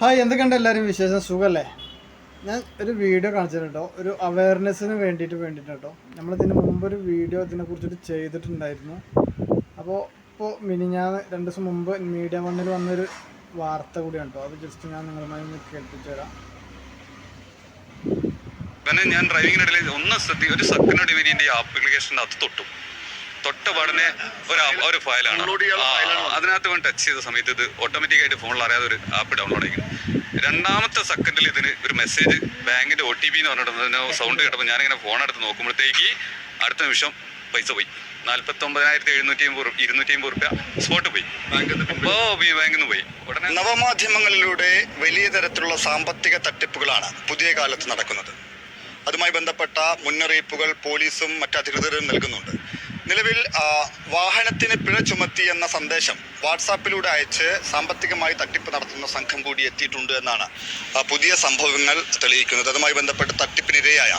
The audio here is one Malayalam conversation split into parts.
ഹായ്, എന്തൊക്കെയുണ്ട് എല്ലാവരും വിശേഷം? സുഖമല്ലേ? ഞാൻ ഒരു വീഡിയോ കാണിച്ചിട്ടുണ്ടോ, ഒരു അവയർനെസ്സിന് വേണ്ടിയിട്ട് കേട്ടോ. നമ്മളിതിന് മുമ്പൊരു വീഡിയോ ഇതിനെക്കുറിച്ചിട്ട് ചെയ്തിട്ടുണ്ടായിരുന്നു. അപ്പോൾ മിനിഞ്ഞാന്ന് 2 ദിവസം മുമ്പ് മീഡിയ വണ്ണിൽ വന്നൊരു വാർത്ത കൂടിയാണ് കേട്ടോ. അത് ജസ്റ്റ് ഞാൻ നിങ്ങളുമായി ഒന്ന് കേൾപ്പിച്ചു തരാം. പിന്നെ ഞാൻ ഡ്രൈവിങ്ങിനിടയിൽ ഒരു സെക്കൻഡ് വേരിയന്റ് ആപ്ലിക്കേഷൻ്റെ അത് തൊട്ട പാടനെ ഒരു ഫയലാണ്. അതിനകത്ത് വേണ്ടി ടച്ച് ചെയ്ത സമയത്ത് ഇത് ഓട്ടോമാറ്റിക്കായിട്ട് ഫോണിൽ അറിയാതെ ഒരു ആപ്പ് ഡൗൺലോഡ് ആയിരിക്കും. രണ്ടാമത്തെ സെക്കൻഡിൽ ഇതിന് ഒരു മെസ്സേജ് ബാങ്കിന്റെ OTP എന്ന് പറഞ്ഞിട്ട് സൗണ്ട് കേട്ടപ്പോൾ ഞാനിങ്ങനെ ഫോൺ എടുത്ത് നോക്കുമ്പോഴത്തേക്ക് അടുത്ത നിമിഷം പൈസ പോയി. 49,750 250 രൂപ സ്പോട്ട് പോയി, ബാങ്കിൽ നിന്ന് പോയി. ഉടനെ നവമാധ്യമങ്ങളിലൂടെ വലിയ തരത്തിലുള്ള സാമ്പത്തിക തട്ടിപ്പുകളാണ് പുതിയ കാലത്ത് നടക്കുന്നത്. അതുമായി ബന്ധപ്പെട്ട മുന്നറിയിപ്പുകൾ പോലീസും മറ്റധികൃതരും നൽകുന്നുണ്ട്. നിലവിൽ വാഹനത്തിന് പിഴ ചുമത്തി എന്ന സന്ദേശം വാട്സാപ്പിലൂടെ അയച്ച് സാമ്പത്തികമായി തട്ടിപ്പ് നടത്തുന്ന സംഘം കൂടി എത്തിയിട്ടുണ്ട് എന്നാണ് പുതിയ സംഭവങ്ങൾ തെളിയിക്കുന്നത്. അതുമായി ബന്ധപ്പെട്ട് തട്ടിപ്പിനിരയായ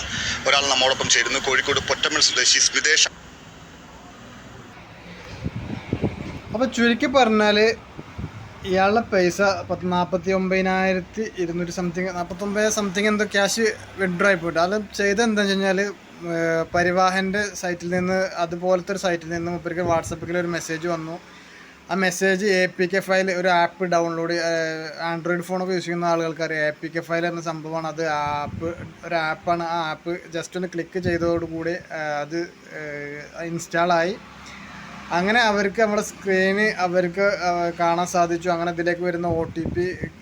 ഒരാൾ നമ്മോടൊപ്പം ചേരുന്നു. കോഴിക്കോട് പൊറ്റമ്മൽ സ്വദേശി സ്മിതേഷ്. അപ്പോൾ ചുരുക്കി പറഞ്ഞാൽ ഇയാളുടെ പൈസ 49,200 സംതിങ് 49 സംതിങ് എന്തോ ക്യാഷ് വിഡ്രോ ആയി പോയിട്ട്. അത് ചെയ്ത് എന്താണെന്ന് വെച്ച് കഴിഞ്ഞാൽ പരിവാഹൻ്റെ സൈറ്റിൽ നിന്ന്, അതുപോലത്തെ ഒരു സൈറ്റിൽ നിന്ന് മുപ്പർക്ക് വാട്സപ്പിൽ ഒരു മെസ്സേജ് വന്നു. ആ മെസ്സേജ് APK ഫയൽ, ഒരു ആപ്പ് ഡൗൺലോഡ്, ആൻഡ്രോയിഡ് ഫോണൊക്കെ യൂസ് ചെയ്യുന്ന ആളുകൾക്ക് അറിയാം. APK ഫയൽ എന്ന സംഭവമാണ്. അത് ഒരു ആപ്പാണ്. ആ ആപ്പ് ജസ്റ്റ് ഒന്ന് ക്ലിക്ക് ചെയ്തതോടുകൂടി അത് ഇൻസ്റ്റാളായി. അങ്ങനെ അവർക്ക് നമ്മുടെ സ്ക്രീന് അവർക്ക് കാണാൻ സാധിച്ചു. അങ്ങനെ ഇതിലേക്ക് വരുന്ന OTP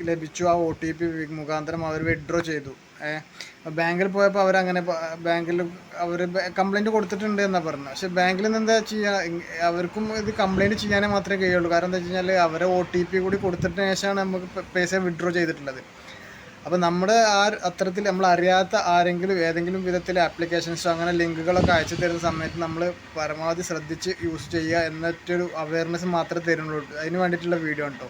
ലഭിച്ചു. ആ OTP മുഖാന്തരം അവർ വിഡ്രോ ചെയ്തു. ബാങ്കിൽ പോയപ്പോൾ അവരങ്ങനെ ബാങ്കിൽ അവർ കംപ്ലയിൻറ്റ് കൊടുത്തിട്ടുണ്ട് എന്നാണ് പറഞ്ഞത്. പക്ഷേ ബാങ്കിൽ നിന്ന് എന്താ ചെയ്യുക, അവർക്കും ഇത് കംപ്ലയിൻറ്റ് ചെയ്യാനേ മാത്രമേ കഴിയുള്ളൂ. കാരണം എന്താ വെച്ച് കഴിഞ്ഞാൽ അവരെ OTP കൂടി കൊടുത്തിട്ട് ശേഷമാണ് നമുക്ക് പൈസ വിഡ്രോ ചെയ്തിട്ടുള്ളത്. അപ്പോൾ നമ്മുടെ അത്തരത്തിൽ നമ്മൾ അറിയാത്ത ആരെങ്കിലും ഏതെങ്കിലും വിധത്തിൽ ആപ്ലിക്കേഷൻസോ അങ്ങനെ ലിങ്കുകളൊക്കെ അയച്ചു തരുന്ന സമയത്ത് നമ്മൾ പരമാവധി ശ്രദ്ധിച്ച് യൂസ് ചെയ്യുക എന്നിട്ടൊരു അവയർനെസ് മാത്രമേ തരുന്നുള്ളൂ. അതിന് വേണ്ടിയിട്ടുള്ള വീഡിയോ ഉണ്ടോ.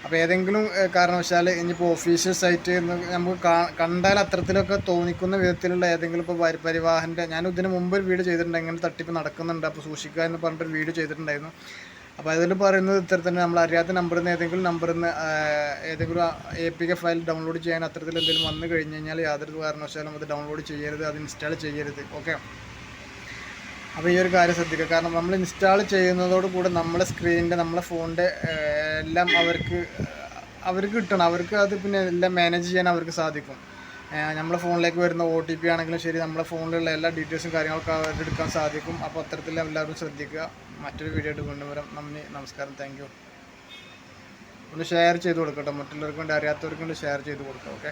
അപ്പോൾ ഏതെങ്കിലും കാരണവശാൽ ഇനിയിപ്പോൾ ഒഫീഷ്യൽ സൈറ്റ് നമുക്ക് കണ്ടാൽ അത്തരത്തിലൊക്കെ തോന്നിക്കുന്ന വിധത്തിലുള്ള ഏതെങ്കിലും ഇപ്പോൾ പരിവാഹൻ്റെ, ഞാൻ ഇതിന് മുമ്പ് ഒരു വീഡിയോ ചെയ്തിട്ടുണ്ട്, എങ്ങനെ തട്ടിപ്പ് നടക്കുന്നുണ്ട്, അപ്പോൾ സൂക്ഷിക്കുക എന്ന് പറഞ്ഞിട്ടൊരു വീഡിയോ ചെയ്തിട്ടുണ്ടായിരുന്നു. അപ്പോൾ അതിൽ പറയുന്നത് ഇത്തരത്തിൽ നമ്മൾ അറിയാത്ത നമ്പറിൽ നിന്ന് ഏതെങ്കിലും APK ഫയൽ ഡൗൺലോഡ് ചെയ്യാൻ അത്തരത്തിൽ എന്തെങ്കിലും വന്നു കഴിഞ്ഞ് കഴിഞ്ഞാൽ യാതൊരു കാരണവശാലും അത് ഡൗൺലോഡ് ചെയ്യരുത്, അത് ഇൻസ്റ്റാൾ ചെയ്യരുത്. ഓക്കെ, അപ്പോൾ ഈ ഒരു കാര്യം ശ്രദ്ധിക്കുക. കാരണം നമ്മൾ ഇൻസ്റ്റാൾ ചെയ്യുന്നതോടുകൂടി നമ്മുടെ സ്ക്രീനിൻ്റെ, നമ്മളെ ഫോണിൻ്റെ എല്ലാം അവർക്ക് കിട്ടണം. അവർക്ക് അത് പിന്നെ എല്ലാം മാനേജ് ചെയ്യാൻ അവർക്ക് സാധിക്കും. നമ്മളെ ഫോണിലേക്ക് വരുന്ന OTP ആണെങ്കിലും ശരി, നമ്മളെ ഫോണിലുള്ള എല്ലാ ഡീറ്റെയിൽസും കാര്യങ്ങളൊക്കെ അവരെടുക്കാൻ സാധിക്കും. അപ്പോൾ അത്തരത്തിൽ എല്ലാവരും ശ്രദ്ധിക്കുക. മറ്റൊരു വീഡിയോ ആയിട്ട് കൊണ്ടുവരാം. നന്ദി, നമസ്കാരം, താങ്ക് യു. ഒന്ന് ഷെയർ ചെയ്ത് കൊടുക്കട്ടെ, മറ്റുള്ളവർക്ക് വേണ്ടി, അറിയാത്തവർക്ക് വേണ്ടി ഷെയർ ചെയ്ത് കൊടുക്കാം. ഓക്കെ.